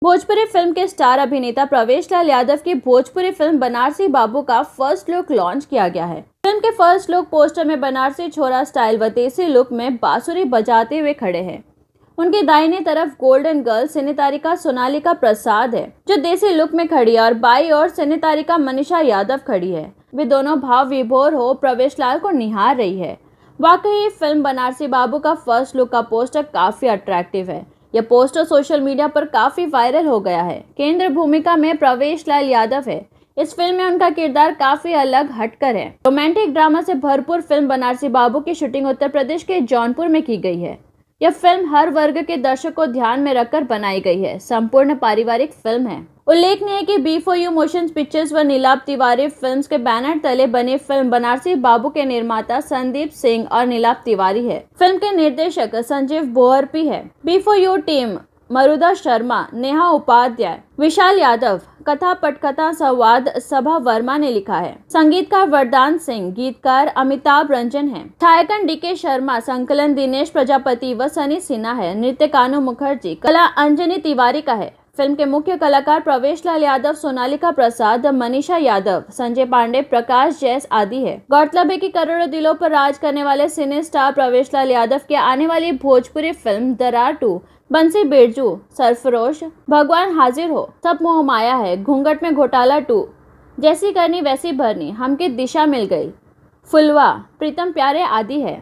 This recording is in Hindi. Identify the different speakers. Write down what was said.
Speaker 1: भोजपुरी फिल्म के स्टार अभिनेता प्रवेश लाल यादव की भोजपुरी फिल्म बनारसी बाबू का फर्स्ट लुक लॉन्च किया गया है। फिल्म के फर्स्ट लुक पोस्टर में बनारसी छोरा स्टाइल व देसी लुक में बांसुरी बजाते हुए खड़े हैं। उनकी दाहिनी तरफ गोल्डन गर्ल सिने तारिका सोनालिका प्रसाद है, जो देसी लुक में खड़ी है, और बाई ओर सिने तारिका मनीषा यादव खड़ी है। वे दोनों भाव विभोर हो प्रवेश लाल को निहार रही है। वाकई फिल्म बनारसी बाबू का फर्स्ट लुक का पोस्टर काफी अट्रैक्टिव है। यह पोस्टर सोशल मीडिया पर काफी वायरल हो गया है। केंद्र भूमिका में प्रवेश लाल यादव है। इस फिल्म में उनका किरदार काफी अलग हटकर है। रोमांटिक ड्रामा से भरपूर फिल्म बनारसी बाबू की शूटिंग उत्तर प्रदेश के जौनपुर में की गई है। यह फिल्म हर वर्ग के दर्शक को ध्यान में रखकर बनाई गई है। संपूर्ण पारिवारिक फिल्म है। उल्लेखनीय है कि B4U मोशन पिक्चर्स व नीलाभ तिवारी फिल्म्स के बैनर तले बनी फिल्म बनारसी बाबू के निर्माता संदीप सिंह और नीलाभ तिवारी है। फिल्म के निर्देशक संजीव बोहरपी है। B4U टीम मरुदा शर्मा, नेहा उपाध्याय, विशाल यादव, कथा पटकथा संवाद सभा वर्मा ने लिखा है। संगीतकार वरदान सिंह, गीतकार अमिताभ रंजन है। छायांकन DK शर्मा, संकलन दिनेश प्रजापति व सनी सिन्हा है। नृत्य कानू मुखर्जी, कला अंजनी तिवारी का है। फिल्म के मुख्य कलाकार प्रवेश लाल यादव, सोनालिका प्रसाद, मनीषा यादव, संजय पांडे, प्रकाश जैस आदि है। गौरतलब है कि करोड़ों दिलों पर राज करने वाले सिने स्टार प्रवेश लाल यादव की आने वाली भोजपुरी फिल्म दरार 2, बंसी बिरजू, सरफरोश, भगवान हाजिर हो, सब मोह माया है, घूंघट में घोटाला 2, जैसी करनी वैसी भरनी, हमके दिशा मिल गई, फुलवा, प्रीतम प्यारे आदि है।